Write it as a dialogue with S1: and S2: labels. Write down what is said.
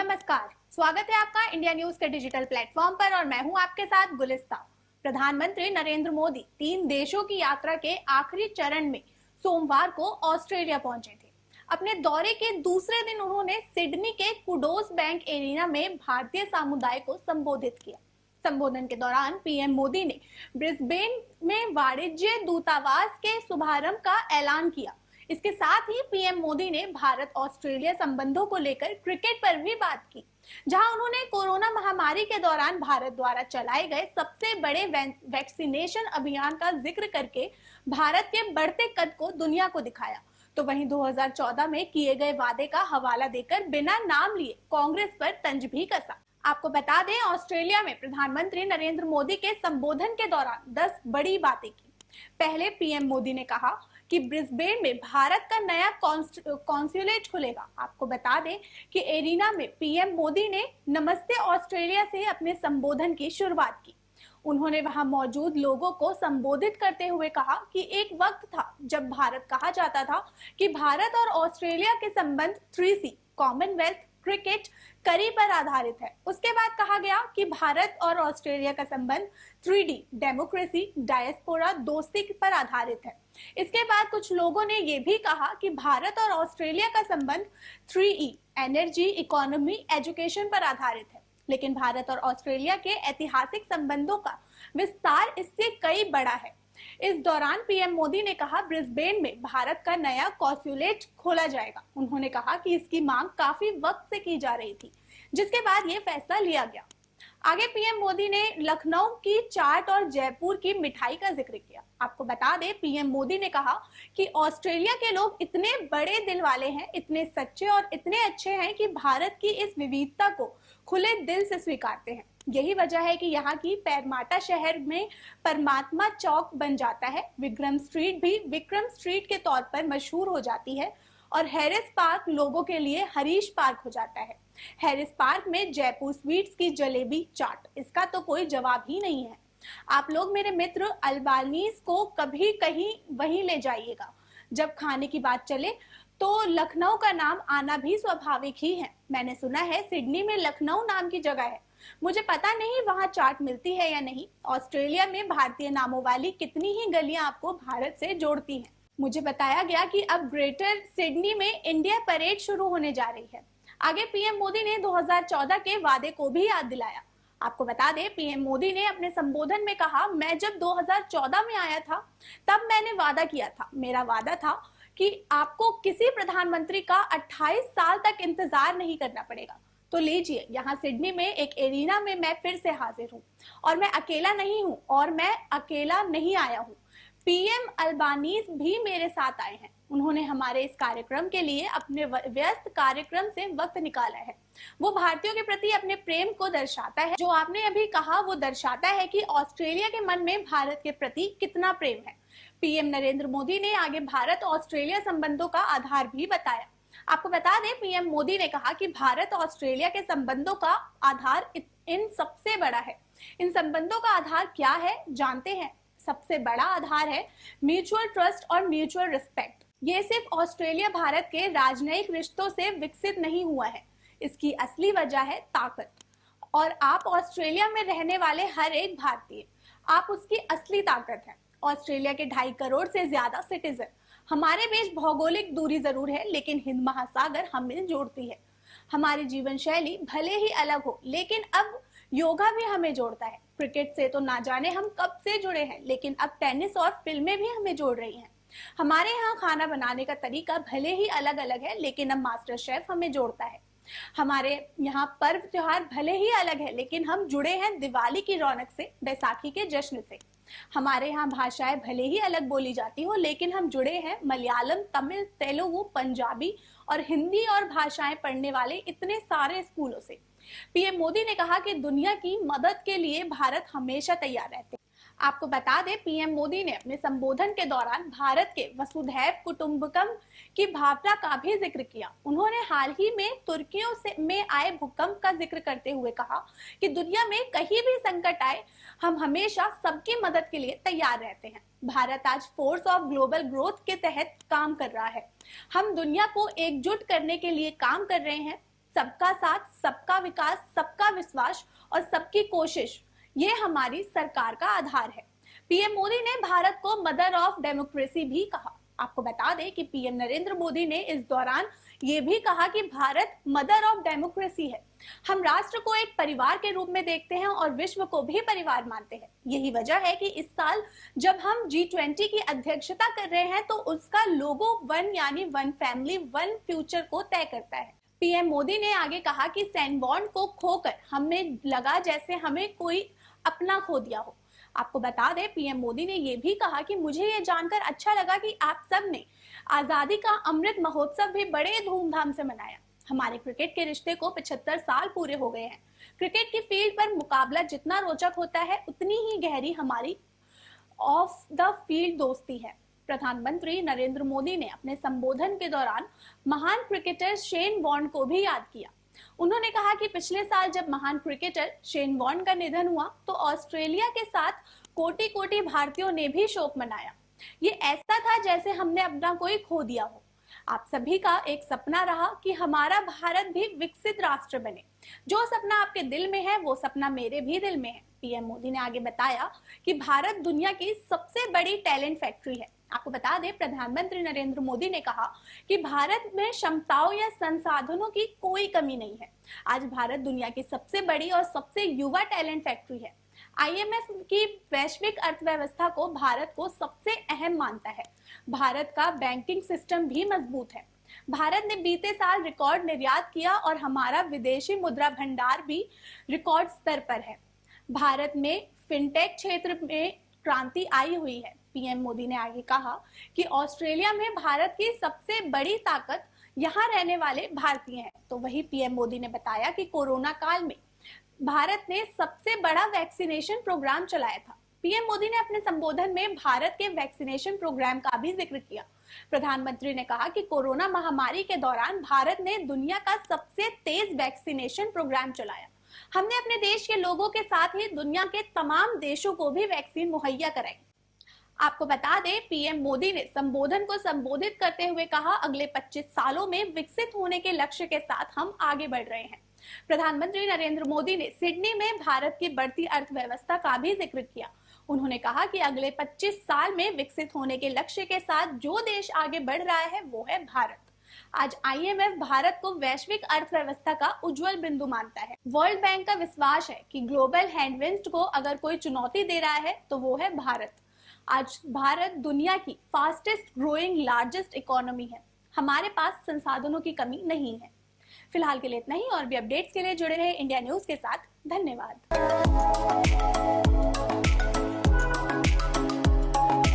S1: नमस्कार, स्वागत है आपका इंडिया न्यूज के डिजिटल प्लेटफॉर्म पर और मैं हूं आपके साथ गुलिस्ता। प्रधानमंत्री नरेंद्र मोदी 3 देशों की यात्रा के आखिरी चरण में सोमवार को ऑस्ट्रेलिया पहुंचे थे। अपने दौरे के दूसरे दिन उन्होंने सिडनी के कुडोस बैंक एरिना में भारतीय समुदाय को संबोधित किया। संबोधन के दौरान पीएम मोदी ने ब्रिस्बेन में वाणिज्य दूतावास के शुभारंभ का ऐलान किया। इसके साथ ही पीएम मोदी ने भारत ऑस्ट्रेलिया संबंधों को लेकर क्रिकेट पर भी बात की, जहां उन्होंने कोरोना महामारी के दौरान भारत द्वारा चलाए गए सबसे बड़े वैक्सीनेशन अभियान का जिक्र करके भारत के बढ़ते कद को दुनिया को दिखाया। तो वहीं 2014 में किए गए वादे का हवाला देकर बिना नाम लिए कांग्रेस पर तंज भी कसा। आपको बता दें, ऑस्ट्रेलिया में प्रधानमंत्री नरेंद्र मोदी के संबोधन के दौरान 10 बड़ी बातें की। पहले पीएम मोदी ने कहा कि ब्रिस्बेन में भारत का नया कॉन्सुलेट खुलेगा। आपको बता दें कि एरिना में पीएम मोदी ने नमस्ते ऑस्ट्रेलिया से अपने संबोधन की शुरुआत की। उन्होंने वहां मौजूद लोगों को संबोधित करते हुए कहा कि एक वक्त था जब भारत कहा जाता था कि भारत और ऑस्ट्रेलिया के संबंध 3C कॉमनवेल्थ, क्रिकेट, करी पर आधारित है। उसके बाद कहा गया कि भारत और ऑस्ट्रेलिया का संबंध 3D डेमोक्रेसी, डायस्पोरा, दोस्ती पर आधारित है। इसके बाद कुछ लोगों ने यह भी कहा कि भारत और ऑस्ट्रेलिया का संबंध 3E एनर्जी, इकोनॉमी, एजुकेशन पर आधारित है। लेकिन भारत और ऑस्ट्रेलिया के ऐतिहासिक संबंधों का विस्तार इससे कई बड़ा है। इस दौरान पीएम मोदी ने कहा ब्रिस्बेन में भारत का नया कॉन्सुलेट खोला जाएगा। उन्होंने कहा कि इसकी मांग काफी वक्त से की जा रही थी, जिसके बाद ये फैसला लिया गया। आगे पीएम मोदी ने लखनऊ की चाट और जयपुर की मिठाई का जिक्र किया। आपको बता दें, पीएम मोदी ने कहा कि ऑस्ट्रेलिया के लोग इतने बड़े दिल वाले हैं, इतने सच्चे और इतने अच्छे हैं कि भारत की इस विविधता को खुले दिल से स्वीकारते हैं। यही वजह है कि यहाँ की पैरमाटा शहर में परमात्मा चौक बन जाता है। विक्रम स्ट्रीट भी विक्रम स्ट्रीट के तौर पर मशहूर हो जाती है और हैरिस पार्क लोगों के लिए हरीश पार्क हो जाता है। हैरिस पार्क में जयपुर स्वीट्स की जलेबी चाट, इसका तो कोई जवाब ही नहीं है। आप लोग मेरे मित्र अल्बानीज को कभी कहीं वहीं ले जाइएगा। जब खाने की बात चले तो लखनऊ का नाम आना भी स्वाभाविक ही है। मैंने सुना है सिडनी में लखनऊ नाम की जगह है। मुझे पता नहीं वहां चाट मिलती है या नहीं। ऑस्ट्रेलिया में भारतीय नामों वाली कितनी ही गलियां आपको भारत से जोड़ती हैं। मुझे बताया गया कि अब ग्रेटर सिडनी में इंडिया परेड शुरू होने जा रही है। आगे पीएम मोदी ने 2014 के वादे को भी याद दिलाया। आपको बता दें, पीएम मोदी ने अपने संबोधन में कहा, मैं जब 2014 में आया था तब मैंने वादा किया था। मेरा वादा था कि आपको किसी प्रधानमंत्री का 28 साल तक इंतजार नहीं करना पड़ेगा। तो लीजिए, यहाँ सिडनी में एक एरिना में मैं फिर से हाजिर हूँ और मैं अकेला नहीं हूँ और मैं अकेला नहीं आया हूँ। पीएम अल्बानीज भी मेरे साथ आए हैं। उन्होंने हमारे इस कार्यक्रम के लिए अपने व्यस्त कार्यक्रम से वक्त निकाला है। वो भारतीयों के प्रति अपने प्रेम को दर्शाता है। जो आपने अभी कहा वो दर्शाता है कि ऑस्ट्रेलिया के मन में भारत के प्रति कितना प्रेम है। पीएम नरेंद्र मोदी ने आगे भारत ऑस्ट्रेलिया संबंधों का आधार भी बताया। आपको बता दें, पीएम मोदी ने कहा कि भारत ऑस्ट्रेलिया के संबंधों का आधार इन सबसे बड़ा है। इन संबंधों का आधार क्या है जानते हैं? सबसे बड़ा आधार है म्यूचुअल ट्रस्ट और म्यूचुअल रिस्पेक्ट। ये सिर्फ ऑस्ट्रेलिया भारत के राजनयिक रिश्तों से विकसित नहीं हुआ है। इसकी असली वजह है ताकत। और आप ऑस्ट्रेलिया में रहने वाले हर एक भारतीय, आप उसकी असली ताकत है। ऑस्ट्रेलिया के 2.5 करोड़ से ज्यादा सिटीजन। हमारे बीच भौगोलिक दूरी जरूर है, लेकिन हिंद महासागर हमें जोड़ती है। हमारी जीवन शैली भले ही अलग हो, लेकिन अब योगा भी हमें जोड़ता है। क्रिकेट से तो ना जाने हम कब से जुड़े हैं, लेकिन अब टेनिस और फिल्में भी हमें जोड़ रही हैं। हमारे यहाँ खाना बनाने का तरीका भले ही अलग अलग है, लेकिन अब मास्टर शेफ हमें जोड़ता है। हमारे यहाँ पर्व त्योहार भले ही अलग है, लेकिन हम जुड़े हैं दिवाली की रौनक से, बैसाखी के जश्न से। हमारे यहाँ भाषाएं भले ही अलग बोली जाती हो, लेकिन हम जुड़े हैं मलयालम, तमिल, तेलुगु, पंजाबी और हिंदी और भाषाएं पढ़ने वाले इतने सारे स्कूलों से। पीएम मोदी ने कहा कि दुनिया की मदद के लिए भारत हमेशा तैयार रहते हैं। आपको बता दें, पीएम मोदी ने अपने संबोधन के दौरान भारत के वसुधैव कुटुंबकम की भावना का भी जिक्र किया। उन्होंने हाल ही में तुर्कियों में आए भूकंप का जिक्र करते हुए कहा कि दुनिया में कहीं भी संकट आए, हम हमेशा सबकी मदद के लिए तैयार रहते हैं। भारत आज फोर्स ऑफ ग्लोबल ग्रोथ के तहत काम कर रहा है। हम दुनिया को एकजुट करने के लिए काम कर रहे हैं। सबका साथ, सबका विकास, सबका विश्वास और सबकी कोशिश, ये हमारी सरकार का आधार है। पीएम मोदी ने भारत को मदर ऑफ डेमोक्रेसी भी कहा। आपको बता दें कि पीएम नरेंद्र मोदी ने इस दौरान ये भी कहा कि भारत मदर ऑफ डेमोक्रेसी है। हम राष्ट्र को एक परिवार के रूप में देखते हैं और विश्व को भी परिवार मानते हैं। यही वजह है कि इस साल जब हम G20 की अध्यक्षता कर रहे हैं तो उसका लोगो वन यानी वन फैमिली वन फ्यूचर को तय करता है। पीएम मोदी ने आगे कहा कि सैनबॉर्न को खोकर हमें लगा जैसे हमें कोई अपना खो दिया हो। आपको बता दें, पीएम मोदी ने यह भी कहा कि मुझे ये जानकर अच्छा लगा कि आप सब ने आजादी का अमृत महोत्सव भी बड़े धूमधाम से मनाया। हमारे क्रिकेट के रिश्ते को 75 साल पूरे हो गए हैं। क्रिकेट की फील्ड पर मुकाबला जितना रोचक होता है उतनी ही गहरी हमारी ऑफ द फील्ड दोस्ती है। प्रधानमंत्री नरेंद्र मोदी ने अपने संबोधन के दौरान महान क्रिकेटर शेन वॉर्न को भी याद किया। उन्होंने कहा कि पिछले साल जब महान क्रिकेटर शेन वॉर्न का निधन हुआ तो ऑस्ट्रेलिया के साथ कोटि कोटि भारतीयों ने भी शोक मनाया। ये ऐसा था जैसे हमने अपना कोई खो दिया हो। आप सभी का एक सपना रहा कि हमारा भारत भी विकसित राष्ट्र बने। जो सपना आपके दिल में है वो सपना मेरे भी दिल में है। पीएम मोदी ने आगे बताया कि भारत दुनिया की सबसे बड़ी टैलेंट फैक्ट्री है। आपको बता दें, प्रधानमंत्री नरेंद्र मोदी ने कहा कि भारत में क्षमताओं या संसाधनों की कोई कमी नहीं है। आज भारत दुनिया की सबसे बड़ी और सबसे युवा टैलेंट फैक्ट्री है। आईएमएफ की वैश्विक अर्थव्यवस्था को भारत को सबसे अहम मानता है। भारत का बैंकिंग सिस्टम भी मजबूत है। भारत ने बीते साल रिकॉर्ड निर्यात किया और हमारा विदेशी मुद्रा भंडार भी रिकॉर्ड स्तर पर है। भारत में फिनटेक क्षेत्र में क्रांति आई हुई है। पीएम मोदी ने आगे कहा कि ऑस्ट्रेलिया में भारत की सबसे बड़ी ताकत यहाँ रहने वाले भारतीय हैं। तो वही पीएम मोदी ने बताया कि कोरोना काल में भारत ने सबसे बड़ा वैक्सीनेशन प्रोग्राम चलाया था। पीएम मोदी ने अपने संबोधन में भारत के वैक्सीनेशन प्रोग्राम का भी जिक्र किया। प्रधानमंत्री ने कहा कि कोरोना महामारी के दौरान भारत ने दुनिया का सबसे तेज वैक्सीनेशन प्रोग्राम चलाया। हमने अपने देश के लोगों के साथ ही दुनिया के तमाम देशों को भी वैक्सीन मुहैया कराई। आपको बता दें, पीएम मोदी ने संबोधन को संबोधित करते हुए कहा, अगले 25 सालों में विकसित होने के लक्ष्य के साथ हम आगे बढ़ रहे हैं। प्रधानमंत्री नरेंद्र मोदी ने सिडनी में भारत की बढ़ती अर्थव्यवस्था का भी जिक्र किया। उन्होंने कहा कि अगले 25 साल में विकसित होने के लक्ष्य के साथ जो देश आगे बढ़ रहा है वो है भारत। आज आईएमएफ भारत को वैश्विक अर्थव्यवस्था का उज्जवल बिंदु मानता है। वर्ल्ड बैंक का विश्वास है कि ग्लोबल हेडविंड्स को अगर कोई चुनौती दे रहा है तो वो है भारत। आज भारत दुनिया की फास्टेस्ट ग्रोइंग लार्जेस्ट इकोनॉमी है। हमारे पास संसाधनों की कमी नहीं है। फिलहाल के लिए इतना ही। और भी अपडेट्स के लिए जुड़े रहे इंडिया न्यूज के साथ। धन्यवाद।